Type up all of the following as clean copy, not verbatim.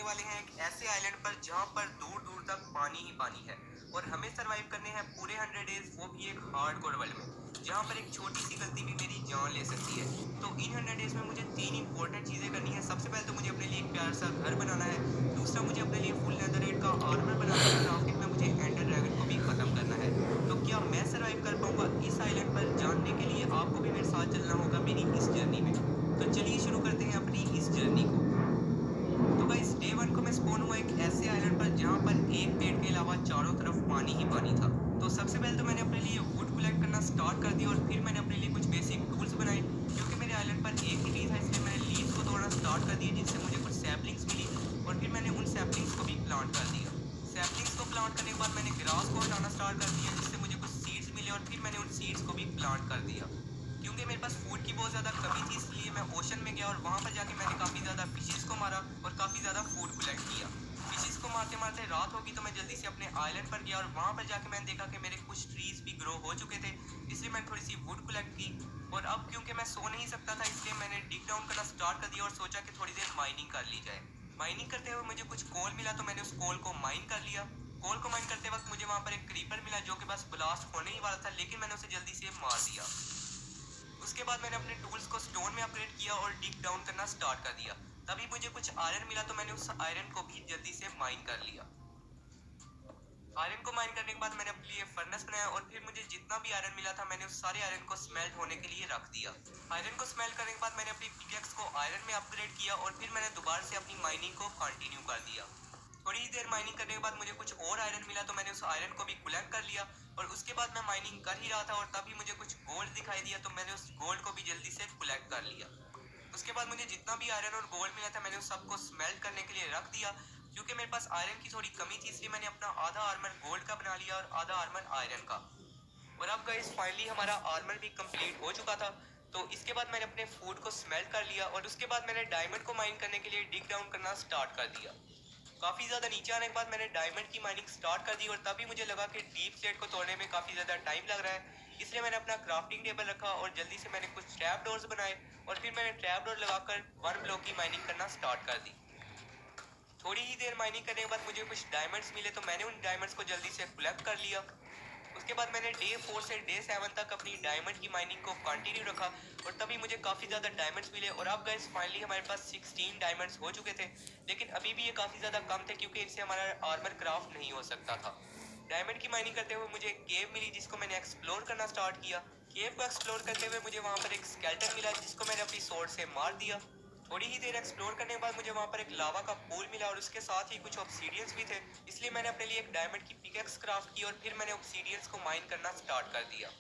करने वाले हैं एक ऐसे आइलैंड पर जहां पर दूर दूर तक पानी ही पानी है और हमें सरवाइव करने हैं पूरे 100 डेज, वो भी एक हार्डकोर वर्ल्ड में जहां पर एक छोटी सी गलती भी मेरी जान ले सकती है। तो इन 100 डेज में मुझे तीन इंपॉर्टेंट चीजें करनी है। सबसे पहले तो मुझे अपने लिए एक प्यारा सा घर बनाना है, दूसरा मुझे अपने लिए फुल नेदरराइट का आर्मर बनाना है और आखिर में मुझे एंडर ड्रैगन को भी खत्म करना है। तो क्या मैं सरवाइव कर पाऊंगा इस आइलैंड पर, जानने के लिए आपको भी मेरे साथ चलना होगा मेरी इस जर्नी में। तो चलिए शुरू करते हैं अपनी इस जर्नी को। तो गाइस डे 1 को मैं स्पॉन हुआ एक ऐसे आइलैंड पर जहां पर एक पेड़ के अलावा चारों तरफ पानी ही पानी था। तो सबसे पहले तो मैंने अपने लिए वुड कलेक्ट करना स्टार्ट कर दिया और फिर मैंने अपने लिए कुछ बेसिक टूल्स बनाए। क्योंकि मेरे आइलैंड पर एक ही ट्री था इसलिए मैंने लीव्स को तोड़ना स्टार्ट कर दिया, जिससे मुझे कुछ सैपलिंग्स मिली और फिर मैंने उन सैपलिंग्स को भी प्लांट कर दिया। सैपलिंग्स को प्लांट करने के बाद मैंने ग्रास को हटाना स्टार्ट कर दिया, जिससे मुझे कुछ सीड्स मिले और फिर मैंने उन सीड्स को भी प्लांट कर दिया। क्योंकि मेरे पास फूड की बहुत ज़्यादा कमी थी इसलिए मैं ओशन में गया और वहाँ पर जाके मैंने काफ़ी ज़्यादा फिशेस को मारा और काफ़ी ज़्यादा फूड कलेक्ट किया। फिशेस को मारते मारते रात होगी तो मैं जल्दी से अपने आइलैंड पर गया और वहाँ पर जाके मैंने देखा कि मेरे कुछ ट्रीज भी ग्रो हो चुके थे, इसलिए मैंने थोड़ी सी वुड कलेक्ट की। और अब क्योंकि मैं सो नहीं सकता था इसलिए मैंने डिग डाउन करना स्टार्ट कर दिया और सोचा कि थोड़ी देर माइनिंग कर ली जाए। माइनिंग करते हुए मुझे कुछ कोल मिला तो मैंने उस कोल को माइन कर लिया। कोल को माइन करते वक्त मुझे वहाँ पर एक क्रीपर मिला जो कि बस ब्लास्ट होने ही वाला था, लेकिन मैंने उसे जल्दी से मार दिया। उसके बाद मैंने अपने टूल्स को स्टोन में अपग्रेड किया और डिग डाउन करना स्टार्ट कर दिया। तभी मुझे कुछ आयरन मिला तो मैंने उस आयरन को भी जल्दी से माइन कर लिया। आयरन को माइन करने के बाद मैंने अपने लिए फर्नेस बनाया और फिर मुझे जितना भी आयरन मिला था मैंने उस सारे आयरन को स्मेल्ट होने के लिए रख दिया। आयरन को स्मेल्ट करने के बाद मैंने अपनी पिकेक्स को आयरन में अपग्रेड किया और फिर मैंने दोबारा से अपनी माइनिंग को कंटिन्यू कर दिया। थोड़ी ही देर माइनिंग करने के बाद मुझे कुछ और आयरन मिला तो मैंने उस आयरन को भी कलेक्ट कर लिया और उसके बाद मैं माइनिंग कर ही रहा था और तभी मुझे कुछ गोल्ड दिखाई दिया तो मैंने उस गोल्ड को भी जल्दी से कलेक्ट कर लिया। उसके बाद मुझे जितना भी आयरन और गोल्ड मिला था मैंने उस सबको स्मेल्ट करने के लिए रख दिया। क्योंकि मेरे पास आयरन की थोड़ी कमी थी इसलिए मैंने अपना आधा आर्मर गोल्ड का बना लिया और आधा आर्मर आयरन का। और अब गाइस फाइनली हमारा आर्मर भी कंप्लीट हो चुका था। तो इसके बाद मैंने अपने फूड को स्मेल्ट कर लिया और उसके बाद मैंने डायमंड को माइन करने के लिए डिग डाउन करना स्टार्ट कर दिया। काफी ज्यादा नीचे आने के बाद मैंने डायमंड की माइनिंग स्टार्ट कर दी और तभी मुझे लगा कि डीप स्टेट को तोड़ने में काफी ज्यादा टाइम लग रहा है, इसलिए मैंने अपना क्राफ्टिंग टेबल रखा और जल्दी से मैंने कुछ ट्रैप डोर्स बनाए और फिर मैंने ट्रैप डोर लगाकर वन ब्लॉक की माइनिंग करना स्टार्ट कर दी। थोड़ी ही देर माइनिंग करने के बाद मुझे कुछ डायमंड्स मिले तो मैंने उन डायमंड्स को जल्दी से कलेक्ट कर लिया। उसके बाद मैंने डे 4 से डे 7 तक अपनी डायमंड की माइनिंग को कंटिन्यू रखा और तभी मुझे काफ़ी ज़्यादा डायमंड्स मिले। और अब गाइस फाइनली हमारे पास 16 डायमंड्स हो चुके थे, लेकिन अभी भी ये काफ़ी ज़्यादा कम थे क्योंकि इनसे हमारा आर्मर क्राफ्ट नहीं हो सकता था। डायमंड की माइनिंग करते हुए मुझे एक केव मिली जिसको मैंने एक्सप्लोर करना स्टार्ट किया। केव को एक्सप्लोर करते हुए मुझे वहाँ पर एक स्केलेटन मिला जिसको मैंने अपनी स्वॉर्ड से मार दिया। थोड़ी ही देर एक्सप्लोर करने के बाद मुझे वहाँ पर एक लावा का पूल मिला और उसके साथ ही कुछ ऑब्सीडियंस भी थे, इसलिए मैंने अपने लिए एक डायमंड की पिकेक्स क्राफ्ट की और फिर मैंने ऑब्सीडियंस को माइन करना स्टार्ट कर दिया।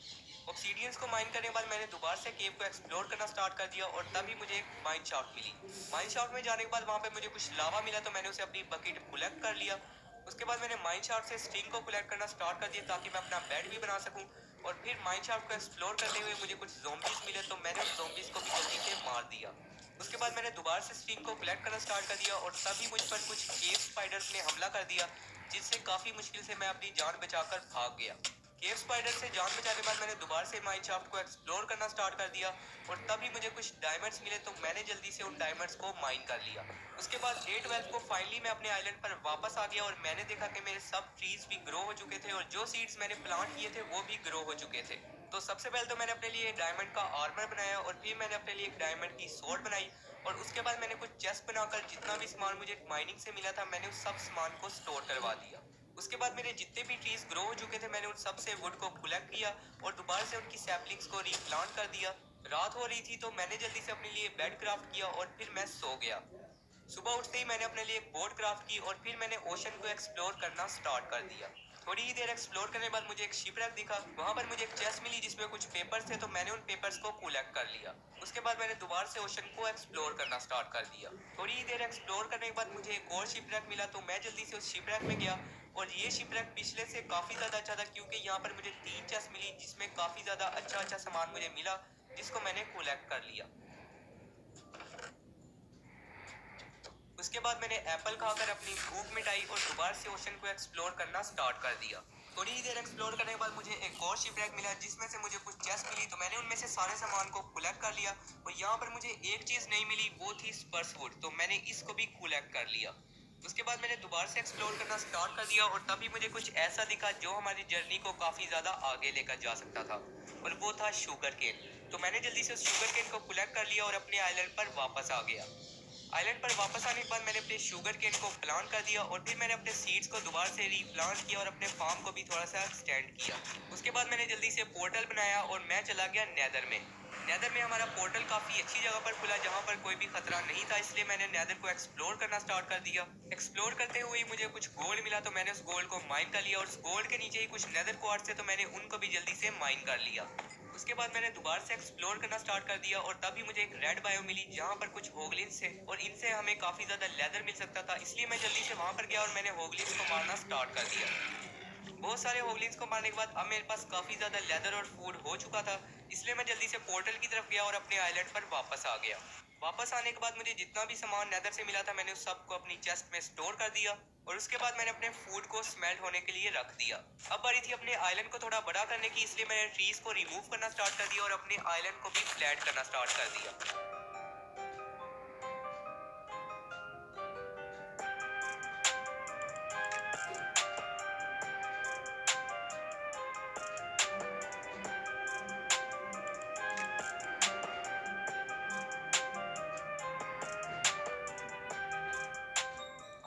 ऑब्सीडियंस को माइन करने के बाद मैंने दोबारा से केव को एक्सप्लोर करना स्टार्ट कर दिया और तभी मुझे एक माइन शाफ्ट मिली। माइन शाफ्ट में जाने के बाद वहाँ पे मुझे कुछ लावा मिला तो मैंने उसे अपनी बकेट कलेक्ट कर लिया। उसके बाद मैंने माइन शाफ्ट से स्टिंग को कलेक्ट करना स्टार्ट कर दिया ताकि मैं अपना बेड भी बना सकूं। और फिर माइन शाफ्ट को एक्सप्लोर करते हुए मुझे कुछ ज़ॉम्बीज मिले तो मैंने उन ज़ॉम्बीज को भी जल्दी से मार दिया। उसके बाद मैंने दोबारा से स्टिंग को कलेक्ट करना स्टार्ट कर दिया और तभी मुझ पर कुछ केव स्पाइडर्स ने हमला कर दिया, जिससे काफी मुश्किल से मैं अपनी जान बचाकर भाग गया। केव स्पाइडर से जान बचाने के बाद मैंने दोबारा से माइन शाफ्ट को एक्सप्लोर करना स्टार्ट कर दिया और तभी मुझे कुछ डायमंड्स मिले तो मैंने जल्दी से उन डायमंड्स को माइन कर लिया। उसके बाद डे 12 को फाइनली मैं अपने आइलैंड पर वापस आ गया और मैंने देखा कि मेरे सब ट्रीज भी ग्रो हो चुके थे और जो सीड्स मैंने प्लांट किए थे वो भी ग्रो हो चुके थे। तो सबसे पहले तो मैंने अपने लिए डायमंड का आर्मर बनाया और फिर मैंने अपने लिए एक डायमंड की स्वॉर्ड बनाई और उसके बाद मैंने कुछ चेस्ट बनाकर जितना भी सामान मुझे माइनिंग से मिला था मैंने उस सब सामान को स्टोर करवा दिया। उसके बाद मेरे जितने भी ट्रीज ग्रो हो चुके थे मैंने उन सब से वुड को कलेक्ट किया और दोबारा से उनकी सैपलिंग्स को रीप्लांट कर दिया। रात हो रही थी तो मैंने जल्दी से अपने लिए बेड क्राफ्ट किया और फिर मैं सो गया। सुबह उठते ही मैंने अपने लिए एक बोट क्राफ्ट की और फिर मैंने ओशन को एक्सप्लोर करना स्टार्ट कर दिया। थोड़ी ही देर एक्सप्लोर करने के बाद मुझे एक शिपरेक दिखा, वहां पर मुझे एक चेस्ट मिली जिसमें कुछ पेपर्स थे तो मैंने उन पेपर्स को कलेक्ट कर लिया। उसके बाद मैंने दोबारा से ओशन को एक्सप्लोर करना स्टार्ट कर दिया। थोड़ी ही देर एक्सप्लोर करने के बाद मुझे एक और शिपरेक मिला तो मैं जल्दी से उस शिपरेक में गया और ये शिपरेक पिछले से काफी ज्यादा अच्छा था क्योंकि यहाँ पर मुझे 3 चेस्ट मिली जिसमें काफी ज्यादा अच्छा अच्छा सामान मुझे मिला जिसको मैंने कलेक्ट कर लिया। उसके बाद मैंने एप्पल खाकर अपनी भूख मिटाई और दोबारा से ओशन को एक्सप्लोर करना स्टार्ट कर दिया। थोड़ी ही देर एक्सप्लोर करने के बाद मुझे एक और शिपरेक मिला जिसमें से मुझे कुछ चेस्ट मिली तो मैंने उनमें से सारे सामान को कलेक्ट कर लिया। और यहाँ पर मुझे एक चीज नहीं मिली, वो थी स्पर्स वुड, तो मैंने इसको भी कलेक्ट कर लिया। उसके बाद मैंने दोबारा से एक्सप्लोर करना स्टार्ट कर दिया और तभी मुझे कुछ ऐसा दिखा जो हमारी जर्नी को काफ़ी ज़्यादा आगे लेकर जा सकता था, और वो था शुगर केन। तो मैंने जल्दी से उस शुगर केन को कलेक्ट कर लिया और अपने आइलैंड पर वापस आ गया। आइलैंड पर वापस आने के बाद मैंने अपने शुगर केन को प्लांट कर दिया और फिर मैंने अपने सीड्स को दोबारा से रीप्लांट किया और अपने फार्म को भी थोड़ा सा एक्सटेंड किया। उसके बाद मैंने जल्दी से पोर्टल बनाया और मैं चला गया नेदर में। नेदर में हमारा पोर्टल काफी अच्छी जगह पर खुला जहां पर कोई भी खतरा नहीं था, इसलिए मैंने नेदर को एक्सप्लोर करना स्टार्ट कर दिया। एक्सप्लोर करते हुए ही मुझे कुछ गोल्ड मिला, तो मैंने उस गोल्ड को माइन कर लिया और उस गोल्ड के नीचे ही कुछ नेदर क्वार्ट्ज थे, तो मैंने उनको भी जल्दी से माइन कर लिया। उसके बाद मैंने दोबारा से एक्सप्लोर करना स्टार्ट कर दिया और तभी मुझे एक रेड बायो मिली जहां पर कुछ होगलिन्स थे और इनसे हमें काफी ज्यादा लेदर मिल सकता था, इसलिए मैं जल्दी से वहां पर गया और मैंने होगलिन्स को मारना स्टार्ट कर दिया। बहुत सारे होगलिन्स को मारने के बाद अब मेरे पास काफी ज्यादा लेदर और फूड हो चुका था, इसलिए मैं जल्दी से पोर्टल की तरफ गया और अपने आइलैंड पर वापस आ गया। वापस आने के बाद मुझे जितना भी सामान नेदर से मिला था मैंने उस सब को अपनी चेस्ट में स्टोर कर दिया और उसके बाद मैंने अपने फूड को स्मेल्ट होने के लिए रख दिया। अब बारी थी अपने आइलैंड को थोड़ा बड़ा करने की, इसलिए मैंने ट्रीज को रिमूव करना स्टार्ट कर दिया और अपने आइलैंड को भी फ्लैट करना स्टार्ट कर दिया।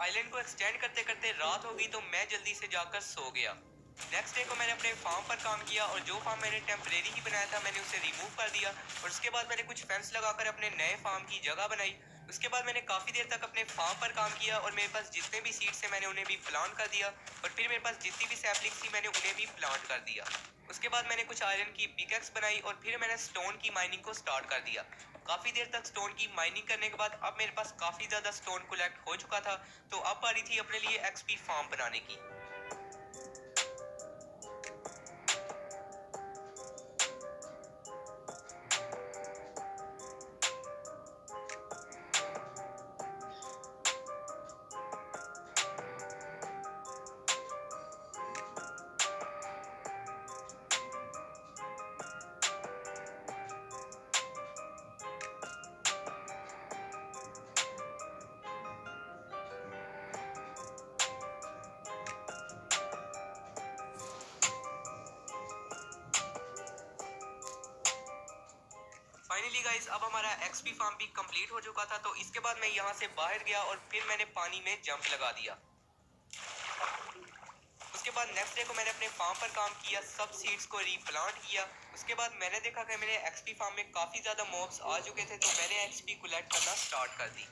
आइलैंड को एक्सटेंड करते करते रात हो गई, तो मैं जल्दी से जाकर सो गया। नेक्स्ट डे को मैंने अपने फार्म पर काम किया और जो फार्म मैंने टेम्परेरी ही बनाया था मैंने उसे रिमूव कर दिया और उसके बाद मैंने कुछ फेंस लगाकर अपने नए फार्म की जगह बनाई। उसके बाद मैंने काफी देर तक अपने फार्म पर काम किया और मेरे पास जितने भी सीड्स थे मैंने उन्हें भी प्लांट कर दिया और फिर मेरे पास जितनी भी सैपलिंग्स थी मैंने उन्हें भी प्लांट कर दिया। उसके बाद मैंने कुछ आयरन की पिकेक्स बनाई और फिर मैंने स्टोन की माइनिंग को स्टार्ट कर दिया। काफी देर तक स्टोन की माइनिंग करने के बाद अब मेरे पास काफी ज्यादा स्टोन कलेक्ट हो चुका था, तो अब बारी थी अपने लिए एक्सपी फार्म बनाने की। फाइनली गाइस अब हमारा एक्सपी फार्म भी कंप्लीट हो चुका था, तो इसके बाद मैं यहाँ से बाहर गया और फिर मैंने पानी में जंप लगा दिया। उसके बाद नेक्स्ट डे को मैंने अपने फार्म पर काम किया, सब सीड्स को रीप्लांट किया। उसके बाद मैंने देखा कि मेरे एक्सपी फार्म में काफी ज्यादा मॉब्स आ चुके थे, तो मैंने एक्सपी कलेक्ट करना स्टार्ट कर दी।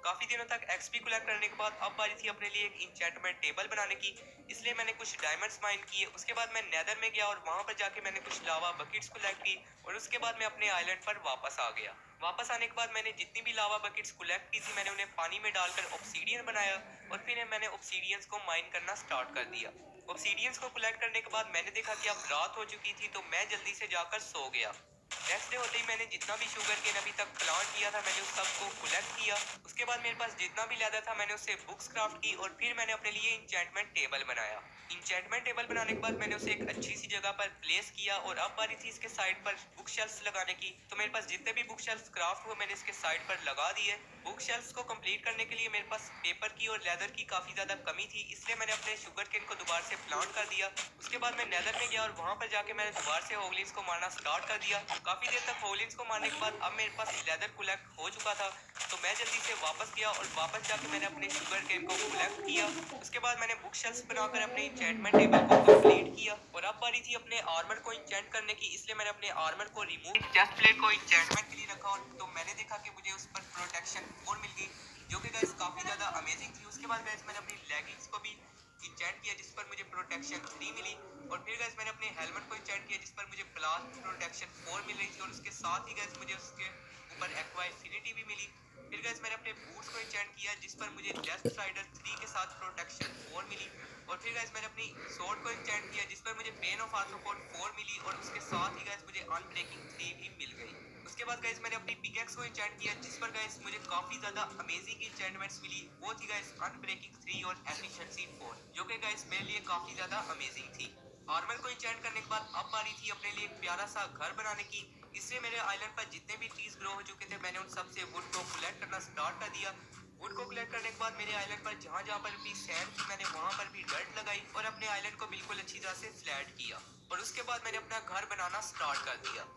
काफी दिनों तक एक्सपी कलेक्ट करने के बाद अब बारी थी अपने लिए एक इंचेंटमेंट टेबल बनाने की, इसलिए मैंने कुछ डायमंड्स माइन किए। उसके बाद मैं नेदर में गया और वहां पर जाके मैंने कुछ लावा बकेट्स कलेक्ट की और उसके बाद मैं अपने आइलैंड पर वापस आ गया। वापस आने के बाद मैंने जितनी भी लावा बकेट्स कलेक्ट की थी मैंने उन्हें पानी में डालकर ऑब्सीडियन बनाया और फिर मैंने ऑब्सीडियंस को माइन करना स्टार्ट कर दिया। ऑब्सीडियंस को कलेक्ट करने के बाद मैंने देखा कि अब रात हो चुकी थी, तो मैं जल्दी से जाकर सो गया। नेक्स्ट डे होते ही मैंने जितना भी शुगर केन अभी तक प्लांट किया था मैंने उस सब को कलेक्ट किया। उसके बाद मेरे पास जितना भी लेदर था मैंने उससे बुक्स क्राफ्ट की और फिर मैंने अपने लिए इंचेंटमेंट टेबल बनाया। इंचेंटमेंट टेबल बनाने के बाद मैंने उसे एक अच्छी सी जगह पर प्लेस किया और अब बारी थी इसके साइड पर बुक शेल्फ्स लगाने की, तो मेरे पास जितने भी बुक शेल्फ्स क्राफ्ट हुए मैंने इसके साइड पर लगा दिए। बुक शेल्फ्स को कंप्लीट करने के लिए मेरे पास पेपर की और लेदर की काफी ज्यादा कमी थी, इसलिए मैंने अपने शुगर केन को दोबारा से प्लांट कर दिया। उसके बाद मैं नेदर में गया और वहां पर जाके मैंने दोबारा से होगलिन्स को मारना स्टार्ट कर दिया। काफी देर तक होगलिन्स को मारने के बाद अब मेरे पास लेदर कलेक्ट हो चुका था, तो मैं जल्दी से वापस गया और वापस जाके मैंने अपने शुगर केन को कलेक्ट किया। उसके बाद मैंने बुक शेल्फ्स बनाकर अपने इंचेंटमेंट टेबल को कंप्लीट किया और अब बारी थी अपने आर्मर को इंचेंट करने की, इसलिए मैंने अपने आर्मर को रिमूव चेस्ट प्लेट को इंचेंटमेंट के लिए रखा और तो मैंने देखा कि मुझे उस पर प्रोटेक्शन 4 मिल गई, जो कि गाइस काफी ज्यादा अमेजिंग थी। उसके बाद गाइस मैंने अपनी लेगिंग्स को भी इंचेंट किया जिस पर मुझे प्रोटेक्शन 3 मिली और फिर गाइस मैंने अपने हेलमेट को इंचेंट किया जिस पर मुझे ब्लास्ट प्रोटेक्शन 4 मिल रही थी और उसके साथ ही गाइस मुझे उसके ऊपर एक्वा इंफिनिटी भी मिली। फिर गाइस मैंने अपने बूट्स को इंचेंट किया जिस पर मुझे लेफ्ट साइडर 3 के साथ प्रोटेक्शन 4 मिली और फिर गाइस मैंने अपनी स्वॉर्ड को इंचेंट किया जिस पर मुझे पेन ऑफ आर्थ्रोपोड 4 मिली और उसके साथ ही गाइस मुझे अनब्रेकिंग 3 भी मिल गई। उसके बाद गाइस मैंने अपनी पिकेक्स को इंचेंट किया, जिस पर गाइस मुझे काफी ज्यादा अमेजिंग इंचेंटमेंट्स मिली। वो थी गाइस अनब्रेकिंग 3 और एफिशिएंसी 4, जो कि गाइस मेरे लिए काफी ज्यादा अमेजिंग थी। आर्मर को इंचेंट करने के बाद अब बारी थी अपने लिए एक प्यारा सा घर बनाने की। इससे मेरे आइलैंड पर जितने भी ट्रीज ग्रो हो चुके थे, मैंने उन सबसे वुड को कलेक्ट करना स्टार्ट कर दिया। वुड को कलेक्ट करने के बाद मेरे आइलैंड पर जहाँ जहाँ पर भी सैंड थी, मैंने वहां पर भी डर्ट लगाई और अपने आइलैंड को बिल्कुल अच्छी तरह से फ्लैट किया। और उसके बाद मैंने अपना घर बनाना स्टार्ट कर दिया।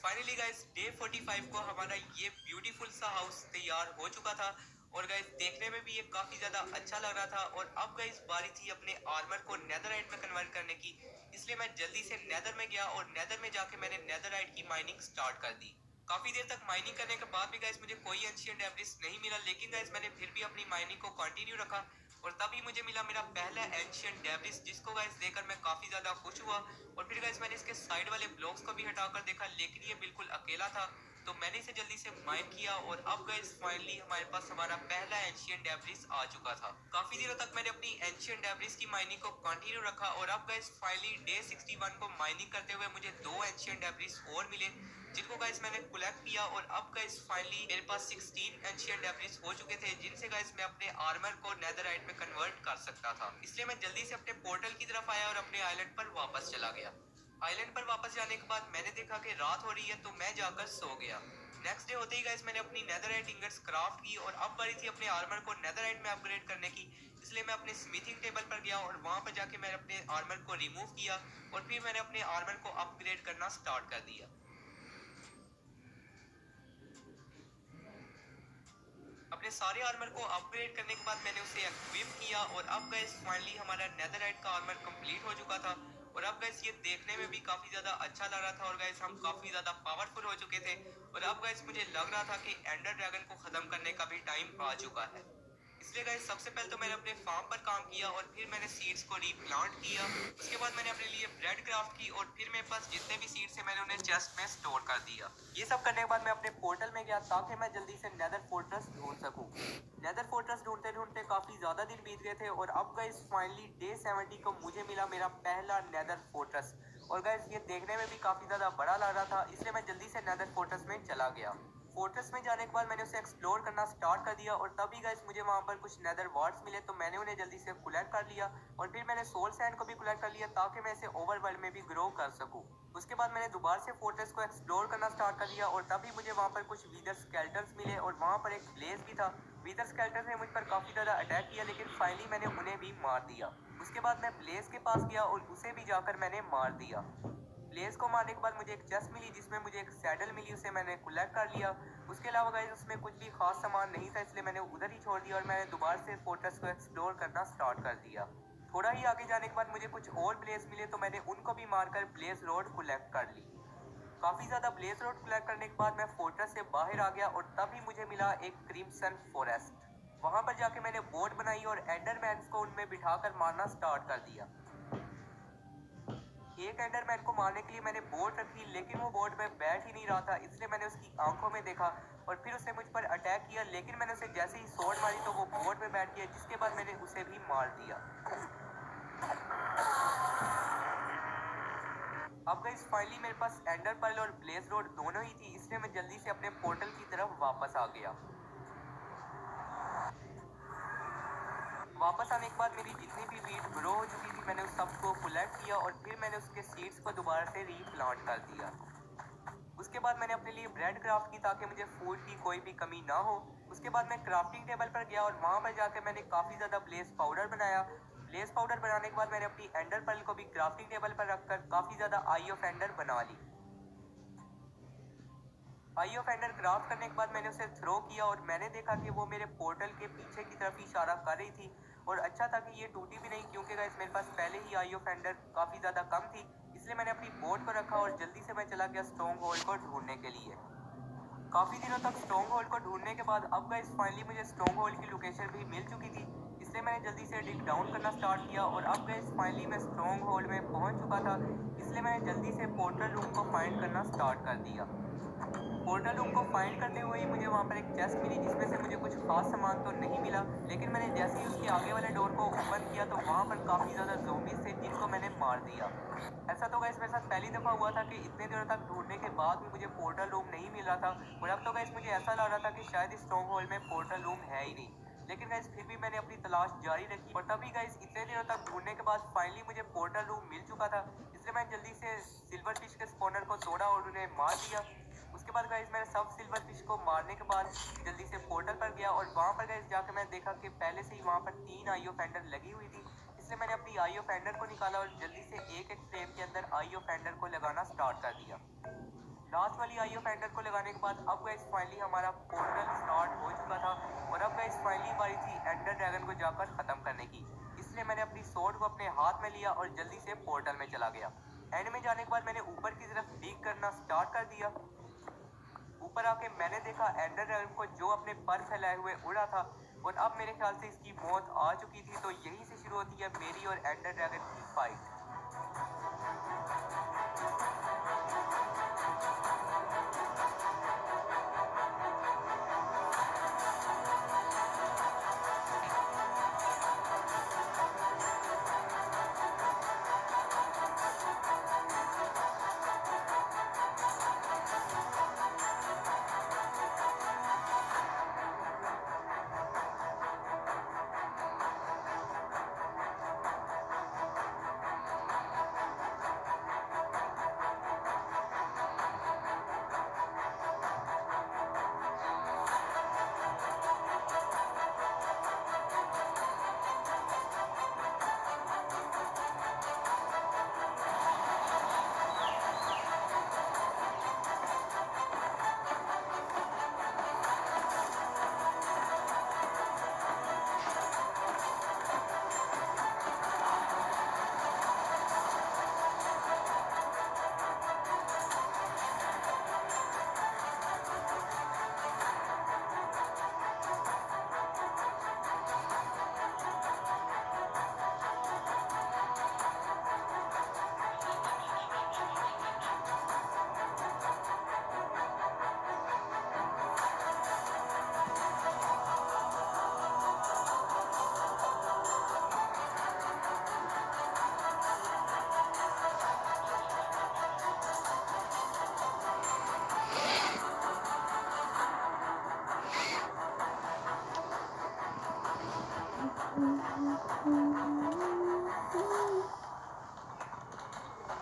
फाइनली गाइस डे 45 को हमारा ये ब्यूटीफुल सा हाउस तैयार हो चुका था और गाइस देखने में भी ये काफी ज्यादा अच्छा लग रहा था। और अब गाइस बारी थी अपने आर्मर को नेदरराइट में कन्वर्ट करने की, इसलिए मैं जल्दी से नेदर में गया और नेदर में जाके मैंने नेदरराइट की माइनिंग स्टार्ट कर दी। काफी देर तक माइनिंग करने के बाद भी गाइस मुझे कोई एंशिएंट डेब्रिस नहीं मिला, लेकिन गाइस मैंने फिर भी अपनी माइनिंग को कंटिन्यू रखा और तभी मुझे मिला मेरा पहला एंशिएंट डेब्रिस, जिसको गाइस देखकर मैं काफी ज्यादा खुश हुआ। और फिर गाइस मैंने इसके साइड वाले ब्लॉक्स को भी हटाकर देखा, लेकिन ये बिल्कुल अकेला था, तो मैंने इसे जल्दी से माइन किया और अब गाइस फाइनली हमारे पास हमारा पहला एंशिएंट डेब्रिस आ चुका था। काफी दिनों तक मैंने अपनी एंशिएंट डेब्रिस की माइनिंग को कंटिन्यू रखा और अब गाइस फाइनली डे 61 को माइनिंग करते हुए मुझे 2 एंशिएंट डेब्रिस और मिले, जिनको गाइस मैंने कलेक्ट किया। और अब गाइस फाइनली मेरे पास 16 एंशिएंट डेब्रिस हो चुके थे, जिनसे गाइस मैं अपने आर्मर को नेदरराइट में कन्वर्ट कर सकता था। इसलिए मैं जल्दी से अपने पोर्टल की तरफ आया और अपने आइलैंड पर वापस चला गया। आइलैंड पर वापस जाने के बाद मैंने देखा कि रात हो रही है, तो मैं जाकर सो गया। नेक्स्ट डे होते ही गाइस मैंने अपनी नेदरराइट इंगट्स क्राफ्ट की और अब बारी थी अपने आर्मर को नेदरराइट में अपग्रेड करने की। इसलिए मैं अपने स्मिथिंग टेबल पर गया और वहां पर जाके मैंने अपने आर्मर को रिमूव किया और फिर मैंने अपने आर्मर को अपग्रेड करना स्टार्ट कर दिया। अपने सारे आर्मर को अपग्रेड करने के बाद मैंने उसे इक्विप किया और अब गाइस फाइनली हमारा नेदरराइट का आर्मर कंप्लीट हो चुका था। और अब गाइस ये देखने में भी काफी ज्यादा अच्छा लग रहा था और गाइस हम काफी ज्यादा पावरफुल हो चुके थे। और अब गाइस मुझे लग रहा था कि एंडर ड्रैगन को खत्म करने का भी टाइम आ चुका है। इसलिए गाइस सबसे पहले तो मैंने अपने फार्म पर काम किया और फिर मैंने सीड्स को रीप्लांट किया। उसके बाद मैंने अपने लिए ब्रेड क्राफ्ट की और फिर मेरे पास जितने भी सीड्स थे मैंने उन्हें चेस्ट में स्टोर कर दिया। ये सब करने के बाद मैं अपने पोर्टल में गया ताकि मैं जल्दी से नेदर फोर्ट्रेस ढूंढ सकूं। नेदर फोर्ट्रेस ढूंढते ढूंढते काफी ज्यादा दिन बीत गए थे और अब गाइस फाइनली डे 70 को मुझे मिला मेरा पहला नेदर फोर्ट्रेस। और गाइस ये देखने में भी काफी ज्यादा बड़ा लग रहा था, इसलिए मैं जल्दी से नेदर फोर्ट्रेस में चला गया। फोर्ट्रेस में जाने के बाद मैंने उसे एक्सप्लोर करना स्टार्ट कर दिया और तभी गाइस मुझे वहां पर कुछ नेदर वार्ड्स मिले, तो मैंने उन्हें जल्दी से कलेक्ट कर लिया। और फिर मैंने सोल सैंड को भी कलेक्ट कर लिया ताकि मैं इसे ओवरवर्ल्ड में भी ग्रो कर सकूं। उसके बाद मैंने दोबारा से फोर्ट्रेस को एक्सप्लोर करना स्टार्ट कर लिया और तभी मुझे वहां पर कुछ वीदर स्केलेटन्स मिले और वहां पर एक ब्लेज भी था। वीदर स्केलेटन ने मुझ पर काफी ज्यादा अटैक किया, लेकिन फाइनली मैंने उन्हें भी मार दिया। उसके बाद मैं ब्लेज के पास गया और उसे भी जाकर मैंने मार दिया। ब्लेज को मारने के बाद मुझे एक चेस्ट मिली जिसमें मुझे एक सैडल मिली, उसे मैंने कलेक्ट कर लिया। उसके अलावा गाइस उसमें कुछ भी खास सामान नहीं था, इसलिए मैंने उधर ही छोड़ दिया और मैंने दोबारा से फोर्ट्रेस को एक्सप्लोर करना स्टार्ट कर दिया। थोड़ा ही आगे जाने के बाद मुझे कुछ और ब्लेज मिले, तो मैंने उनको भी मारकर ब्लेज रोड कलेक्ट कर ली। काफी ज्यादा ब्लेज रोड कलेक्ट करने के बाद मैं फोर्ट्रेस से बाहर आ गया और तभी मुझे मिला एक क्रिम्सन फॉरेस्ट। वहां पर जाके मैंने बोट बनाई और एंडरमैन्स को उनमें बिठाकर मारना स्टार्ट कर दिया। एक एंडरमैन को मारने के लिए मैंने बोट रखी, लेकिन वो बोट में बैठ ही नहीं रहा था, इसलिए मैंने उसकी आंखों में देखा और फिर उसने मुझ पर अटैक किया। लेकिन मैंने उसे जैसे ही स्वॉर्ड मारी तो वो बोट में बैठ गया, जिसके बाद मैंने उसे भी मार दिया। अब गाइस फाइनली मेरे पास एंडर पर्ल और ब्लेज रोड दोनों ही थी, इसलिए मैं जल्दी से अपने पोर्टल की तरफ वापस आ गया। वापस आने के बाद मेरी जितनी भी वीट ग्रो हो चुकी थी मैंने उस सबको कलेक्ट किया और फिर मैंने उसके सीड्स को दोबारा से रीप्लांट कर दिया। उसके बाद मैंने अपने लिए ब्रेड क्राफ्ट की ताकि मुझे फूड की कोई भी कमी ना हो। उसके बाद मैं क्राफ्टिंग टेबल पर गया और वहाँ पर जाकर मैंने काफ़ी ज़्यादा ब्लेस पाउडर बनाया। ब्लेस पाउडर बनाने के बाद मैंने अपनी एंडर पर्ल को भी क्राफ्टिंग टेबल पर रखकर काफ़ी ज़्यादा आई ऑफ एंडर बना ली। आई ऑफ एंडर क्राफ्ट करने के बाद मैंने उसे थ्रो किया और मैंने देखा कि वो मेरे पोर्टल के पीछे की तरफ इशारा कर रही थी और अच्छा था कि ये टूटी भी नहीं क्योंकि गाइस मेरे पास पहले ही आई ऑफ एंडर काफ़ी ज़्यादा कम थी। इसलिए मैंने अपनी बोट को रखा और जल्दी से मैं चला गया स्ट्रॉन्ग होल्ड को ढूंढने के लिए। काफ़ी दिनों तक स्ट्रॉन्ग होल्ड को ढूंढने के बाद अब गाइस फाइनली मुझे स्ट्रॉन्ग होल्ड की लोकेशन भी मिल चुकी थी। इसलिए मैंने जल्दी से डिग डाउन करना स्टार्ट किया और अब गाइस फाइनली मैं स्ट्रॉन्ग होल्ड में पहुंच चुका था। इसलिए मैंने जल्दी से पोर्टल रूम को फाइंड करना स्टार्ट कर दिया। पोर्टल रूम को फाइंड करते हुए ही मुझे वहाँ पर एक चेस्ट मिली जिसमें से मुझे कुछ खास सामान तो नहीं मिला, लेकिन मैंने जैसे ही उसके आगे वाले डोर को ओपन किया तो वहाँ पर काफ़ी ज़्यादा ज़ॉम्बीज़ थे जिनको मैंने मार दिया। ऐसा तो गाइस मेरे साथ पहली दफ़ा हुआ था कि इतने दिनों तक ढूंढने के बाद भी मुझे पोर्टल रूम नहीं मिल रहा था और अब तो गाइस मुझे ऐसा लग रहा था कि शायद इस स्ट्रॉन्ग होल्ड में पोर्टल रूम है ही नहीं। लेकिन गाइस फिर भी मैंने अपनी तलाश जारी रखी और तभी गाइस इतने दिनों तक ढूंढने के बाद फाइनली मुझे पोर्टल रूम मिल चुका था। इसलिए मैंने जल्दी से सिल्वर फिश के स्पॉनर को तोड़ा और उन्हें मार दिया। उसके बाद गाइस मैंने सब सिल्वर फिश को मारने के बाद जल्दी से पोर्टल पर गया और वहाँ पर गाइस जाकर मैंने देखा कि पहले से ही वहाँ पर 3 आई ऑफ एंडर लगी हुई थी। इसलिए मैंने अपनी आई ऑफ एंडर को निकाला और जल्दी से एक एक फ्रेम के अंदर आई ऑफ एंडर को लगाना स्टार्ट कर दिया। लास्ट वाली आई ऑफ एंडर को लगाने के बाद अब गाइस फाइनली हमारा पोर्टल स्टार्ट हो चुका था और अब गाइस फाइनली बारी थी एंडर ड्रैगन को जाकर खत्म करने की। इसलिए मैंने अपनी सोर्ड को अपने हाथ में लिया और जल्दी से पोर्टल में चला गया। एंड में जाने के बाद मैंने ऊपर की तरफ डिग करना स्टार्ट कर दिया। ऊपर आके मैंने देखा एंडर ड्रैगन को जो अपने पर फैलाए हुए उड़ा था और अब मेरे ख्याल से इसकी मौत आ चुकी थी। तो यहीं से शुरू होती है मेरी और एंडर ड्रैगन की फाइट।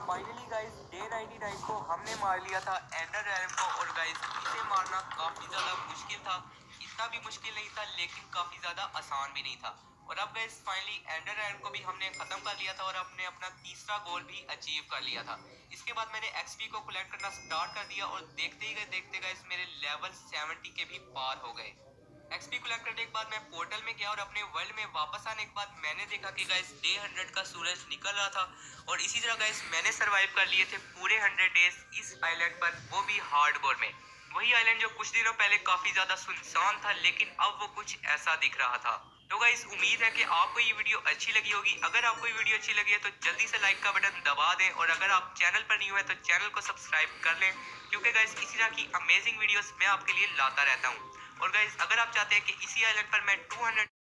फाइनली गाइस डे 99 को हमने मार लिया था एंडर ड्रैगन को और गाइस इसे मारना काफी ज्यादा मुश्किल था। इतना भी मुश्किल नहीं था लेकिन काफी ज्यादा आसान भी नहीं था। और अब गाइस फाइनली एंडर ड्रैगन को भी हमने खत्म कर लिया था और अपने अपना तीसरा गोल भी अचीव कर लिया था। इसके बाद मैंने एक्सपी को कलेक्ट करना स्टार्ट कर दिया और देखते गाइस मेरे लेवल 70 के भी पार हो गए। एक्सपी कलेक्ट करने के बाद मैं पोर्टल में गया और अपने वर्ल्ड में वापस आने के बाद मैंने देखा कि गाइस डे 100 का सूरज निकल रहा था और इसी तरह गाइस मैंने सरवाइव कर लिए थे पूरे 100 डेज इस आइलैंड पर, वो भी हार्डकोर में। वही आइलैंड जो कुछ दिनों पहले काफी ज्यादा सुनसान था लेकिन अब वो कुछ ऐसा दिख रहा था। तो गाइस उम्मीद है कि आपको ये वीडियो अच्छी लगी होगी। अगर आपको ये वीडियो अच्छी लगी है तो जल्दी से लाइक का बटन दबा दें और अगर आप चैनल पर न्यू है तो चैनल को सब्सक्राइब कर लें क्योंकि गाइस इसी तरह की अमेजिंग वीडियोस मैं आपके लिए लाता रहता हूँ। और गाइस अगर आप चाहते हैं कि इसी आइलैंड पर मैं 200